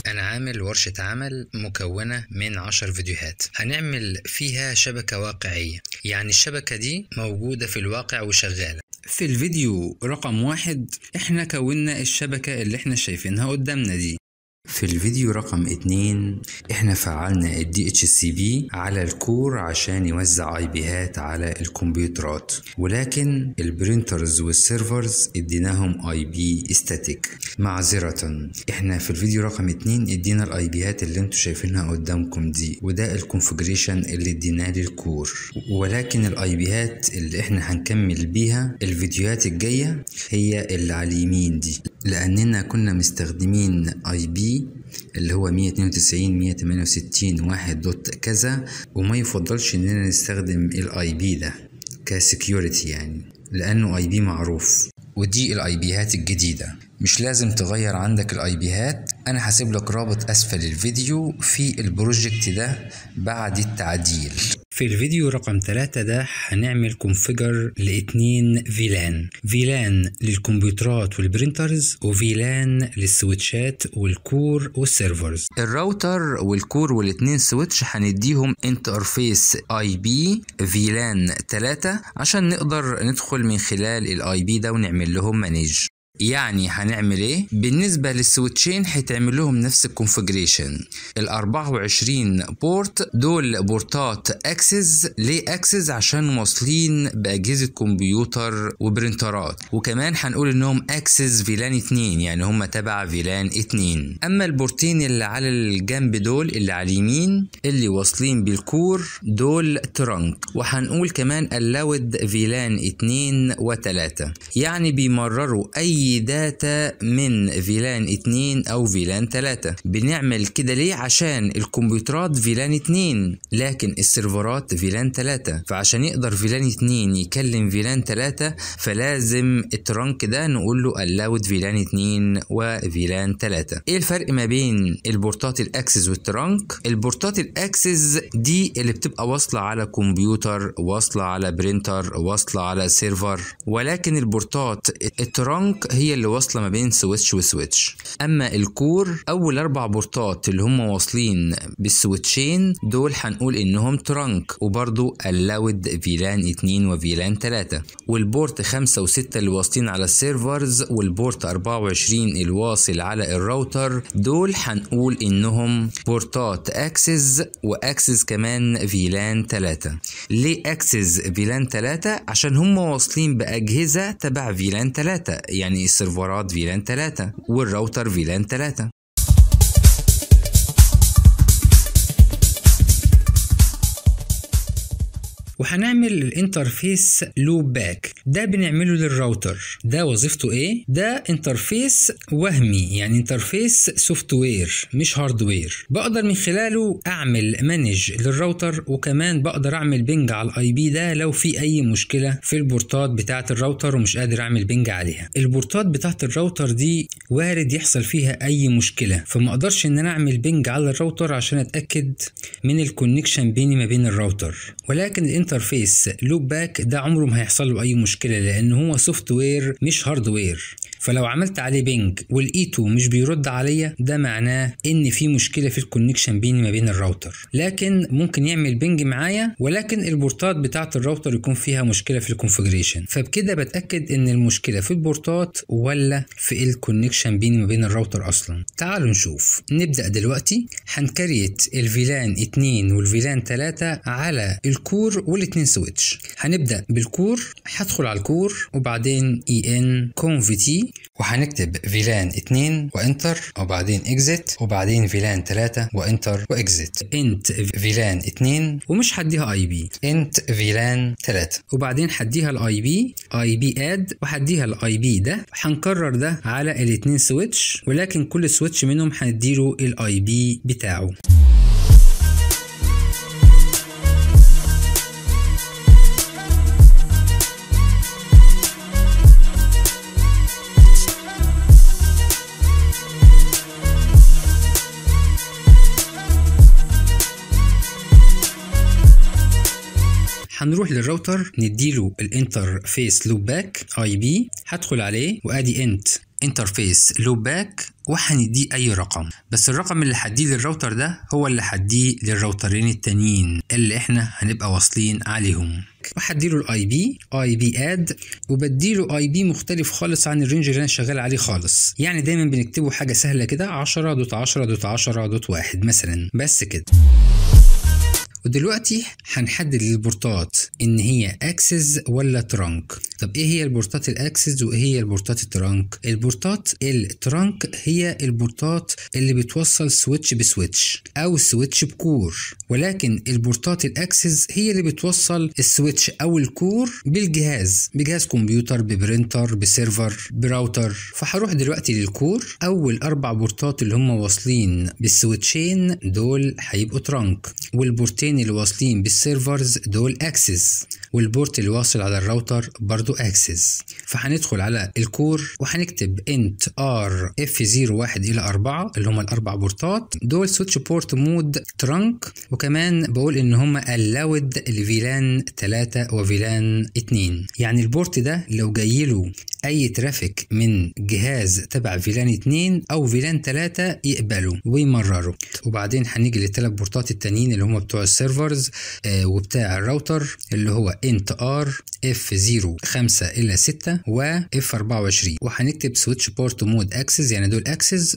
أنا عامل ورشة عمل مكونة من 10 فيديوهات هنعمل فيها شبكة واقعية، يعني الشبكة دي موجودة في الواقع وشغالة. في الفيديو رقم 1 احنا كونا الشبكة اللي احنا شايفينها قدامنا دي. في الفيديو رقم 2 احنا فعلنا ال DHCP على الكور عشان يوزع اي بيهات على الكمبيوترات، ولكن البرينترز والسيرفرز اديناهم اي بي استاتيك. معذرة، احنا في الفيديو رقم 2 ادينا الاي بيهات اللي انتوا شايفينها قدامكم دي، وده الكونفيجريشن اللي اديناه للكور، ولكن الاي بيهات اللي احنا هنكمل بيها الفيديوهات الجاية هي اللي على اليمين دي، لاننا كنا مستخدمين اي بي اللي هو 192.168.1 دوت كذا، وما يفضلش اننا نستخدم الاي بي ده كسكيورتي، يعني لانه اي بي معروف. ودي الاي بيهات الجديدة، مش لازم تغير عندك الاي بيهات. انا هسيب لك رابط اسفل الفيديو في البروجكت ده بعد التعديل. في الفيديو رقم 3 ده هنعمل كونفيجر لاتنين فيلان للكمبيوترات والبرينترز، وفيلان للسويتشات والكور والسيرفرز. الراوتر والكور والاتنين سويتش هنديهم انترفيس اي بي فيلان 3 عشان نقدر ندخل من خلال الاي بي ده ونعمل لهم مانيج. يعني هنعمل ايه؟ بالنسبة للسويتشين هيتعمل لهم نفس الكونفيجريشن. ال 24 بورت دول بورتات اكسس. ليه اكسس؟ عشان واصلين باجهزة كمبيوتر وبرنترات، وكمان هنقول انهم اكسس فيلان 2، يعني هم تبع فيلان 2. اما البورتين اللي على الجنب دول اللي على اليمين اللي واصلين بالكور دول ترانك، وهنقول كمان allowed فيلان 2 و3، يعني بيمرروا اي داتا من فيلان 2 او فيلان 3. بنعمل كده ليه؟ عشان الكمبيوترات فيلان 2 لكن السيرفرات فيلان 3، فعشان يقدر فيلان 2 يكلم فيلان 3 فلازم الترانك ده نقول له allowed فيلان 2 وفيلان 3. ايه الفرق ما بين البورتات الاكسس والترانك؟ البورتات الاكسس دي اللي بتبقى واصلة على كمبيوتر، واصلة على برينتر، واصلة على سيرفر، ولكن البورتات الترانك هي اللي واصله ما بين سويتش وسويتش. اما الكور اول 4 بورتات اللي هم واصلين بالسويتشين دول هنقول انهم ترانك، وبرضو allowed فيلان 2 وفيلان 3. والبورت 5 و6 اللي واصلين على السيرفرز، والبورت 24 الواصل على الراوتر دول هنقول انهم بورتات اكسس، واكسس كمان فيلان 3. ليه اكسس فيلان 3؟ عشان هم واصلين باجهزه تبع فيلان 3، يعني السيرفرات فيلان 3 والراوتر فيلان 3. وهنعمل الانترفيس لوب باك ده بنعمله للراوتر. ده وظيفته ايه؟ ده انترفيس وهمي، يعني انترفيس سوفت وير مش هاردوير، بقدر من خلاله اعمل مانج للراوتر، وكمان بقدر اعمل بينج على الاي بي ده لو في اي مشكله في البورتات بتاعه الراوتر ومش قادر اعمل بينج عليها. البورتات بتاعه الراوتر دي وارد يحصل فيها اي مشكله، فما اقدرش ان انا اعمل بينج على الراوتر عشان اتاكد من الكونكشن بيني ما بين الراوتر، ولكن الانترفيس لوب باك ده عمره ما هيحصل له اي مشكله لان هو سوفت وير مش هاردوير. فلو عملت عليه بينج ولقيته مش بيرد عليا ده معناه ان في مشكله في الكونكشن بيني ما بين الراوتر، لكن ممكن يعمل بينج معايا ولكن البورتات بتاعه الراوتر يكون فيها مشكله في الكونفيجريشن، فبكده بتاكد ان المشكله في البورتات ولا في الكونكشن بيني ما بين الراوتر اصلا. تعالوا نشوف. نبدا دلوقتي. هنكريت الفيلان 2 والفيلان 3 على الكور والاتنين سويتش. هنبدا بالكور. هدخل على الكور وبعدين en convt وهنكتب فيلان 2 وانتر، وبعدين اكزيت، وبعدين فيلان 3 وانتر واكزيت. انت فيلان 2 ومش هديها اي بي، انت فيلان 3، وبعدين هديها الاي بي اد، وهديها الاي بي ده. هنكرر ده على الاتنين سويتش، ولكن كل سويتش منهم هنديله الاي بي بتاعه. هنروح للراوتر نديله الانترفيس لوب باك اي بي، هدخل عليه وادي انت انترفيس لوب باك وهنديه اي رقم، بس الرقم اللي هديه للراوتر ده هو اللي هديه للراوترين التانيين اللي احنا هنبقى واصلين عليهم. وهديله اي بي اد، وبديله اي بي مختلف خالص عن الرينج اللي انا شغال عليه خالص. يعني دايما بنكتبه حاجه سهله كده 10.10.10.1 مثلا، بس كده. ودلوقتي هنحدد البورتات ان هي اكسس ولا ترانك. طب ايه هي البورتات الاكسس وايه هي البورتات الترانك؟ البورتات الترانك هي البورتات اللي بتوصل سويتش بسويتش او سويتش بكور، ولكن البورتات الاكسس هي اللي بتوصل السويتش او الكور بجهاز كمبيوتر، ببرينتر، بسيرفر، براوتر. فهروح دلوقتي للكور. اول 4 بورتات اللي هم واصلين بالسويتشين دول هيبقوا ترانك، والبورتين اللي واصلين بالسيرفرز دول اكسس، والبورت اللي واصل على الراوتر برضو اكسس. فهندخل على الكور وهنكتب انت ار اف 01 الى 4 اللي هم ال4 بورتات دول سويتش بورت مود ترانك. وكمان بقول ان هم allowed لفيلان 3 وفيلان 2. يعني البورت ده لو جايله اي ترافيك من جهاز تبع فيلان 2 او فيلان 3 يقبله ويمرره. وبعدين هنيجي لل3 بورتات التانيين اللي هم بتوع السيرفرز وبتاع الراوتر اللي هو انت ار اف 05 الى 6 واف 24، وهنكتب سويتش بورت مود اكسس، يعني دول اكسس.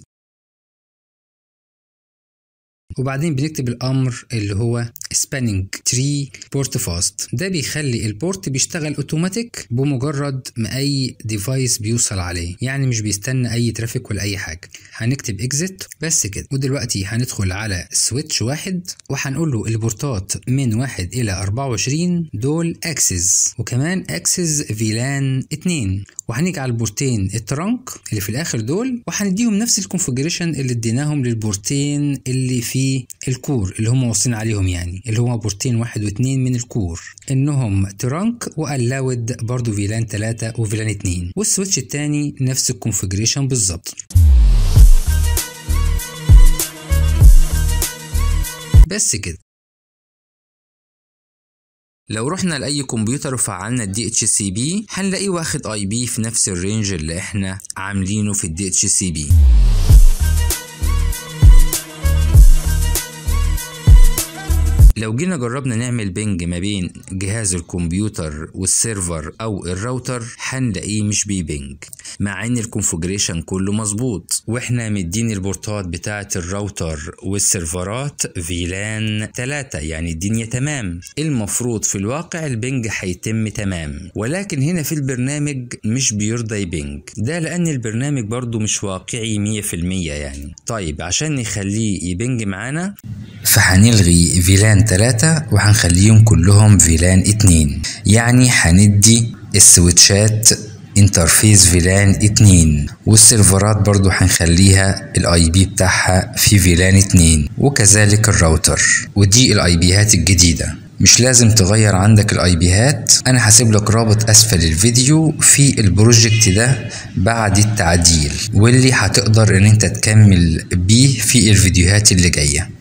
وبعدين بنكتب الامر اللي هو spanning tree port fast، ده بيخلي البورت بيشتغل اوتوماتيك بمجرد ما اي ديفايس بيوصل عليه، يعني مش بيستنى اي ترافيك ولا اي حاجه. هنكتب exit بس كده. ودلوقتي هندخل على سويتش 1 وهنقول له البورتات من 1 الى 24 دول اكسس، وكمان اكسس فيلان 2. وهنيجي على البورتين الترانك اللي في الاخر دول وهنديهم نفس الكونفيجريشن اللي اديناهم للبورتين اللي في الكور اللي هم واصلين عليهم، يعني اللي هما بورتين 1 و2 من الكور، انهم ترانك والاود برضو فيلان 3 وفيلان 2. والسويتش التاني نفس الكونفيجريشن بالظبط. بس كده. لو رحنا لأي كمبيوتر وفعلنا DHCP هنلاقيه واخد IP في نفس الرينج اللي احنا عاملينه في DHCP. لو جينا جربنا نعمل بينج ما بين جهاز الكمبيوتر والسيرفر او الراوتر هنلاقيه مش بيبنج، مع ان الكونفيجريشن كله مظبوط واحنا مدين البورتات بتاعه الراوتر والسيرفرات فيلان 3، يعني الدنيا تمام. المفروض في الواقع البنج هيتم تمام، ولكن هنا في البرنامج مش بيرضى يبنج، ده لان البرنامج برضو مش واقعي 100% يعني. طيب عشان نخليه يبنج معانا فهنلغي فيلان 3 وهنخليهم كلهم فيلان 2، يعني هندي السويتشات انترفيس فيلان 2، والسيرفرات برضو هنخليها الاي بي بتاعها في فيلان 2، وكذلك الراوتر. ودي الاي بيهات الجديدة، مش لازم تغير عندك الاي بيهات. انا هسيب لك رابط اسفل الفيديو في البروجكت ده بعد التعديل، واللي هتقدر ان انت تكمل بيه في الفيديوهات اللي جاية.